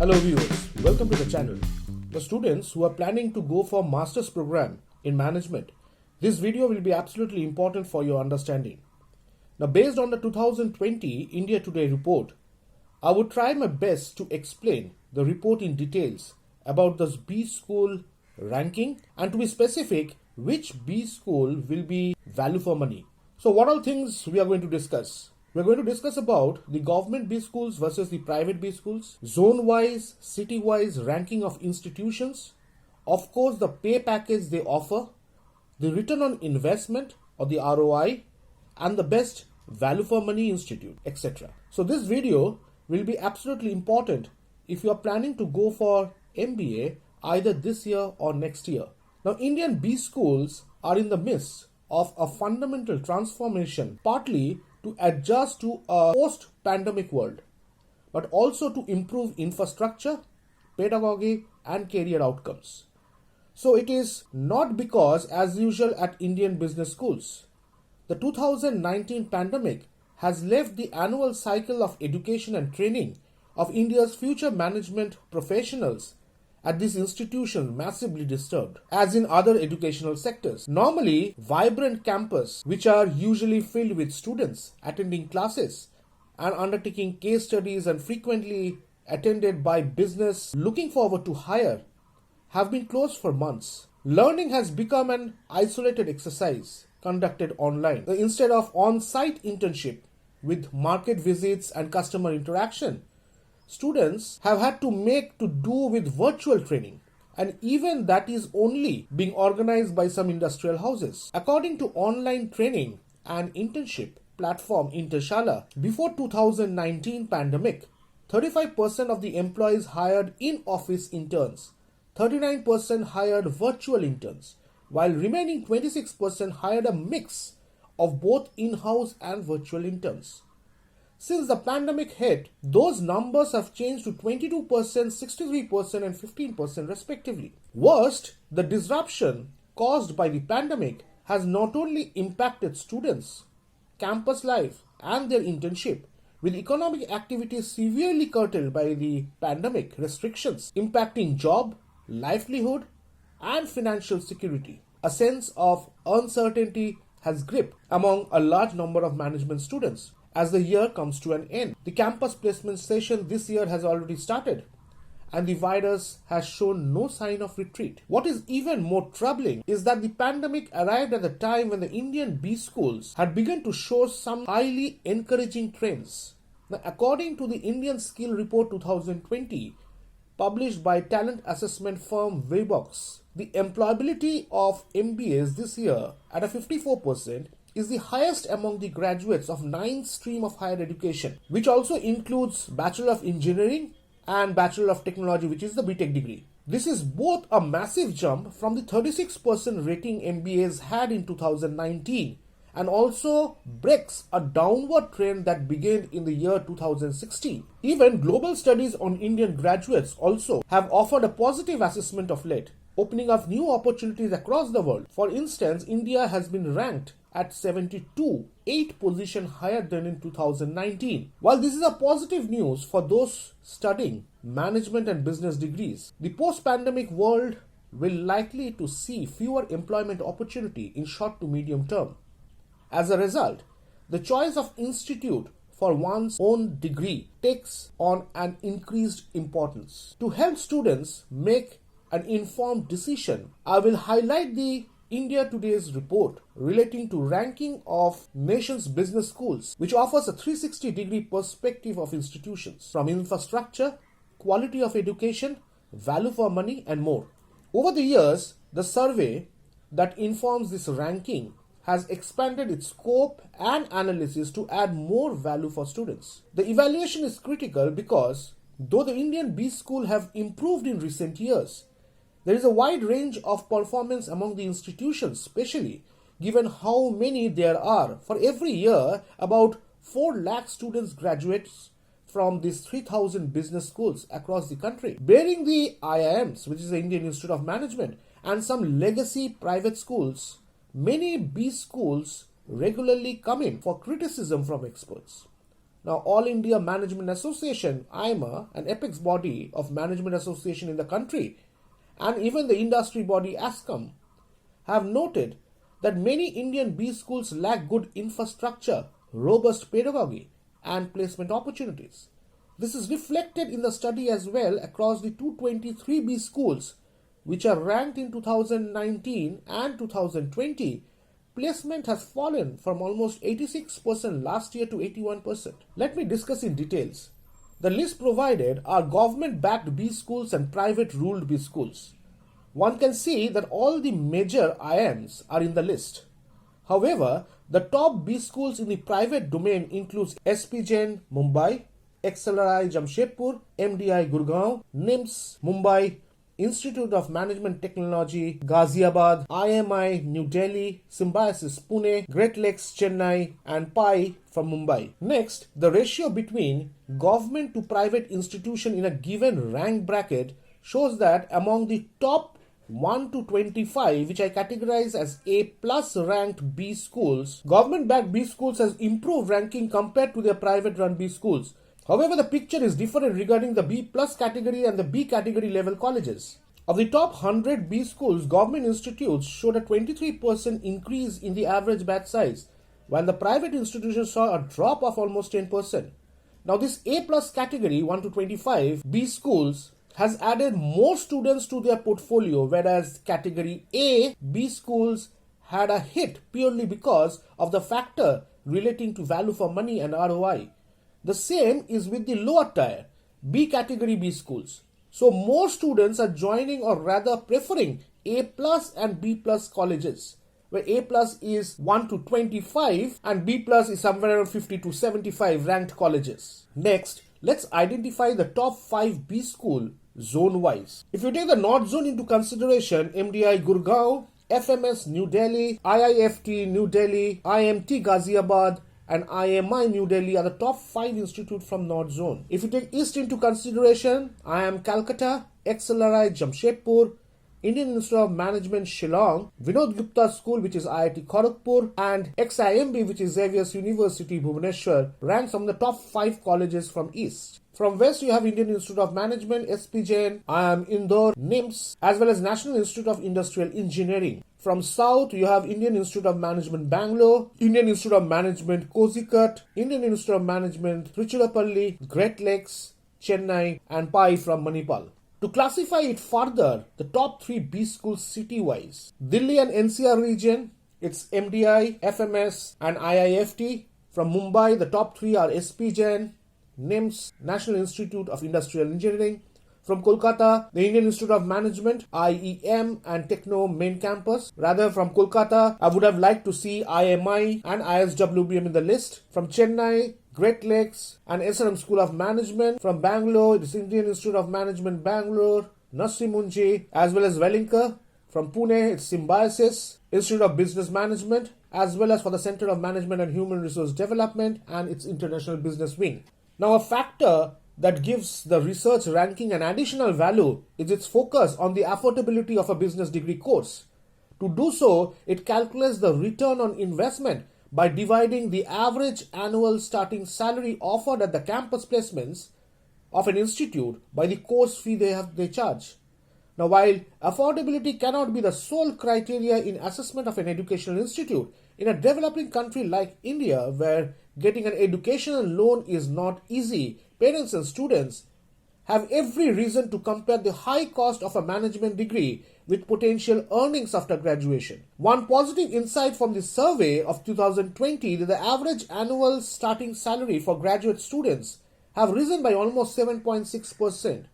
Hello viewers, welcome to the channel. The students who are planning to go for master's program in management, this video will be absolutely important for your understanding. Now based on the 2020 India Today report, I would try my best to explain the report in details about this B school ranking and to be specific which B school will be value for money. So what all things we are going to discuss? We are going to discuss about the government B schools versus the private B schools, zone-wise, city-wise ranking of institutions, of course the pay package they offer, the return on investment or the ROI, and the best value for money institute, etc. So this video will be absolutely important if you are planning to go for MBA either this year or next year. Now Indian B schools are in the midst of a fundamental transformation, partly to adjust to a post-pandemic world, but also to improve infrastructure, pedagogy and career outcomes. So it is not because as usual at Indian business schools. The 2019 pandemic has left the annual cycle of education and training of India's future management professionals at this institution massively disturbed, as in other educational sectors. Normally, vibrant campus, which are usually filled with students attending classes and undertaking case studies and frequently attended by business looking forward to hire, have been closed for months. Learning has become an isolated exercise conducted online. Instead of on-site internship with market visits and customer interaction, students have had to make to do with virtual training, and even that is only being organized by some industrial houses. According to online training and internship platform Intershala, before 2019 pandemic, 35% of the employees hired in-office interns, 39% hired virtual interns, while remaining 26% hired a mix of both in-house and virtual interns. Since the pandemic hit, those numbers have changed to 22%, 63% and 15% respectively. Worst, the disruption caused by the pandemic has not only impacted students, campus life and their internship, with economic activities severely curtailed by the pandemic restrictions impacting job, livelihood and financial security. A sense of uncertainty has gripped among a large number of management students. As the year comes to an end, the campus placement session this year has already started and the virus has shown no sign of retreat. What is even more troubling is that the pandemic arrived at the time when the Indian B schools had begun to show some highly encouraging trends. Now, according to the Indian Skill Report 2020, published by talent assessment firm Waybox, the employability of MBAs this year at a 54% is the highest among the graduates of 9 stream of higher education, which also includes Bachelor of Engineering and Bachelor of Technology, which is the BTech degree. This is both a massive jump from the 36% rating MBAs had in 2019 and also breaks a downward trend that began in the year 2016. Even global studies on Indian graduates also have offered a positive assessment of late, opening up new opportunities across the world. For instance, India has been ranked at 72, 8 position higher than in 2019. While this is a positive news for those studying management and business degrees, the post-pandemic world will likely to see fewer employment opportunity in short to medium term. As a result, the choice of institute for one's own degree takes on an increased importance. To help students make an informed decision, I will highlight the India Today's report relating to ranking of nation's business schools, which offers a 360-degree perspective of institutions from infrastructure, quality of education, value for money and more. Over the years, the survey that informs this ranking has expanded its scope and analysis to add more value for students. The evaluation is critical because though the Indian B school have improved in recent years, there is a wide range of performance among the institutions, especially given how many there are. For every year, about 4 lakh students graduate from these 3,000 business schools across the country. Bearing the IIMs, which is the Indian Institute of Management, and some legacy private schools, many B schools regularly come in for criticism from experts. Now, All India Management Association, IMA, an apex body of management association in the country, and even the industry body ASCOM, have noted that many Indian B schools lack good infrastructure, robust pedagogy, and placement opportunities. This is reflected in the study as well across the 223 B schools, which are ranked in 2019 and 2020. Placement has fallen from almost 86% last year to 81%. Let me discuss in details. The list provided are government-backed B schools and private-ruled B schools. One can see that all the major IIMs are in the list. However, the top B schools in the private domain includes SP Jain, Mumbai, XLRI Jamshedpur, MDI Gurgaon, NIMS Mumbai, Institute of Management Technology Ghaziabad, IMI New Delhi, Symbiosis Pune, Great Lakes Chennai, and PI from Mumbai. Next, the ratio between government to private institution in a given rank bracket shows that among the top 1 to 25, which I categorize as A plus ranked B schools, government-backed B schools has improved ranking compared to their private-run B schools. However, the picture is different regarding the B plus category and the B category level colleges. Of the top 100 B schools, government institutes showed a 23% increase in the average batch size, while the private institutions saw a drop of almost 10%. Now, this A plus category 1 to 25 B schools has added more students to their portfolio, whereas category A B schools had a hit purely because of the factor relating to value for money and ROI. The same is with the lower tier, B category B schools. So more students are joining or rather preferring A plus and B plus colleges, where A plus is 1 to 25 and B plus is somewhere around 50 to 75 ranked colleges. Next, let's identify the top 5 B school zone-wise. If you take the North Zone into consideration, MDI Gurgaon, FMS New Delhi, IIFT New Delhi, IMT Ghaziabad, and IMI New Delhi are the top 5 institutes from North Zone. If you take East into consideration, IIM Calcutta, XLRI Jamshedpur, Indian Institute of Management Shillong, Vinod Gupta School which is IIT Kharagpur, and XIMB which is Xavier's University Bhubaneswar ranks among the top 5 colleges from East. From West you have Indian Institute of Management, SP Jain, IIM Indore, NIMS, as well as National Institute of Industrial Engineering. From South, you have Indian Institute of Management Bangalore, Indian Institute of Management Kozikat, Indian Institute of Management Trichurapalli, Great Lakes, Chennai, and PI from Manipal. To classify it further, the top 3 B schools city-wise. Delhi and NCR region, it's MDI, FMS, and IIFT. From Mumbai, the top 3 are SP Jain, NIMS, National Institute of Industrial Engineering. From Kolkata, the Indian Institute of Management, IEM, and Techno main campus. Rather, from Kolkata, I would have liked to see IMI and ISWBM in the list. From Chennai, Great Lakes, and SRM School of Management. From Bangalore, the Indian Institute of Management Bangalore, Nasimunji, as well as Velinka. From Pune, it's Symbiosis, Institute of Business Management, as well as for the Center of Management and Human Resource Development and its International Business Wing. Now, a factor that gives the research ranking an additional value is its focus on the affordability of a business degree course. To do so, it calculates the return on investment by dividing the average annual starting salary offered at the campus placements of an institute by the course fee they charge. Now, while affordability cannot be the sole criteria in assessment of an educational institute, in a developing country like India, where getting an educational loan is not easy, parents and students have every reason to compare the high cost of a management degree with potential earnings after graduation. One positive insight from the survey of 2020 that the average annual starting salary for graduate students have risen by almost 7.6%,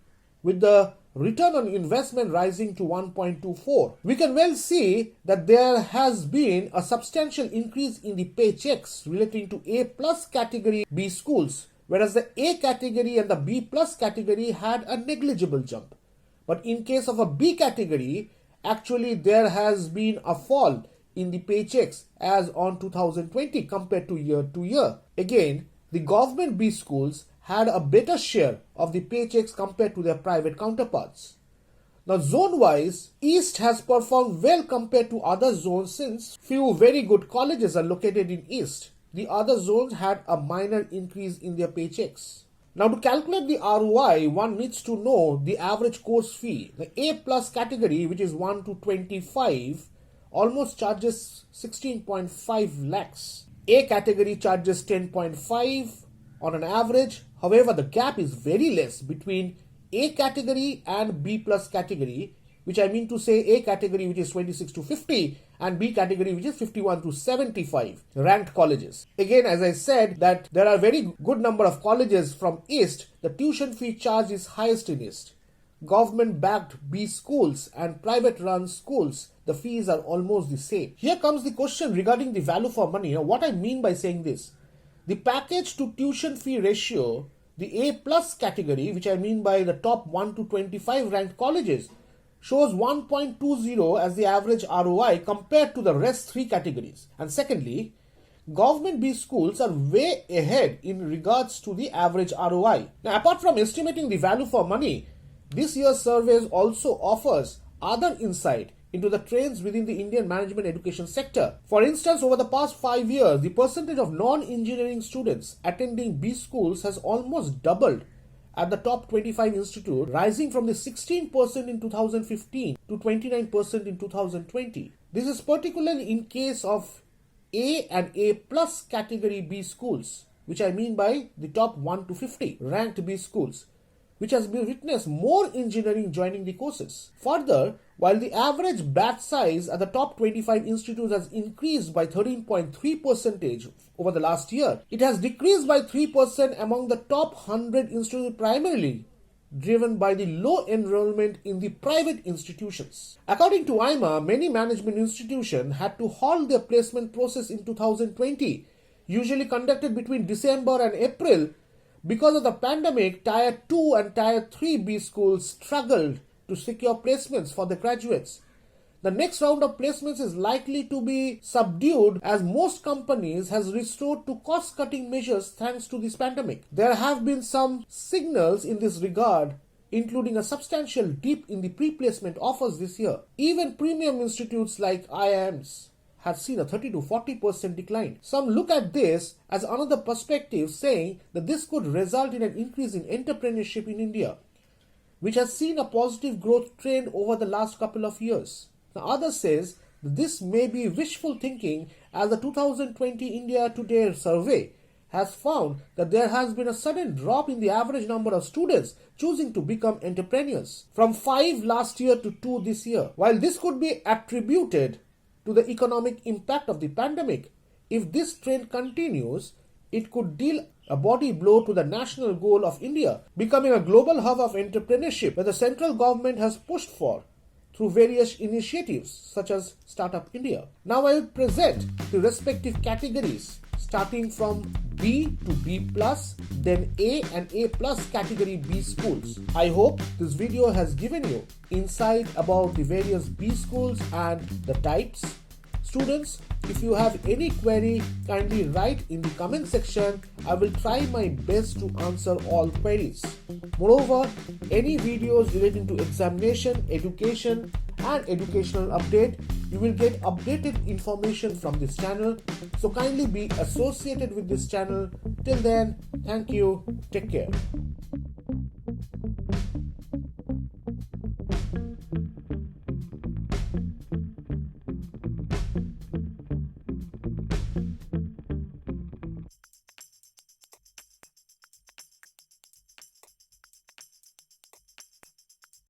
with the return on investment rising to 1.24. We can well see that there has been a substantial increase in the paychecks relating to A plus category B schools, whereas the A category and the B plus category had a negligible jump. But in case of a B category, actually there has been a fall in the paychecks as on 2020 compared to year. Again, the government B schools had a better share of the paychecks compared to their private counterparts. Now, zone-wise, East has performed well compared to other zones since few very good colleges are located in East. the other zones had a minor increase in their paychecks. Now, to calculate the ROI, one needs to know the average course fee. The A plus category, which is 1 to 25, almost charges 16.5 lakhs. A category charges 10.5 on an average. However, the gap is very less between A category and B plus category, which I mean to say A category, which is 26 to 50, and B category, which is 51 to 75 ranked colleges. Again, as I said, that there are very good number of colleges from East. The tuition fee charge is highest in East. Government-backed B schools and private-run schools, the fees are almost the same. Here comes the question regarding the value for money. Now, what I mean by saying this, the package to tuition fee ratio, the A plus category, which I mean by the top 1 to 25 ranked colleges, shows 1.20 as the average ROI compared to the rest three categories. And secondly, government B schools are way ahead in regards to the average ROI. Now, apart from estimating the value for money, this year's surveys also offers other insight into the trends within the Indian management education sector. For instance, over the past 5 years, the percentage of non-engineering students attending B schools has almost doubled at the top 25 institute, rising from the 16% in 2015 to 29% in 2020. This is particularly in case of A and A plus category B schools, which I mean by the top 1 to 50 ranked B schools, which has witnessed more engineering joining the courses. Further, while the average batch size at the top 25 institutes has increased by 13.3% over the last year, it has decreased by 3% among the top 100 institutes, primarily driven by the low enrollment in the private institutions. According to IMA, many management institutions had to halt their placement process in 2020, usually conducted between December and April. Because of the pandemic, Tier 2 and Tier 3 B schools struggled to secure placements for the graduates. The next round of placements is likely to be subdued as most companies has resorted to cost-cutting measures thanks to this pandemic. There have been some signals in this regard, including a substantial dip in the pre-placement offers this year. Even premium institutes like IIMs have seen a 30 to 40% decline. Some look at this as another perspective, saying that this could result in an increase in entrepreneurship in India, which has seen a positive growth trend over the last couple of years. Now, others says that this may be wishful thinking, as the 2020 India Today survey has found that there has been a sudden drop in the average number of students choosing to become entrepreneurs, from 5 last year to 2 this year. While this could be attributed to the economic impact of the pandemic, if this trend continues, it could deal a body blow to the national goal of India becoming a global hub of entrepreneurship, that the central government has pushed for through various initiatives such as Startup India. Now I will present the respective categories, starting from B to B plus, then A and A plus category B schools. I hope this video has given you insight about the various B schools and the types. Students, if you have any query, kindly write in the comment section. I will try my best to answer all queries. Moreover, any videos relating to examination, education and educational update, you will get updated information from this channel. So kindly be associated with this channel. Till then, thank you. Take care.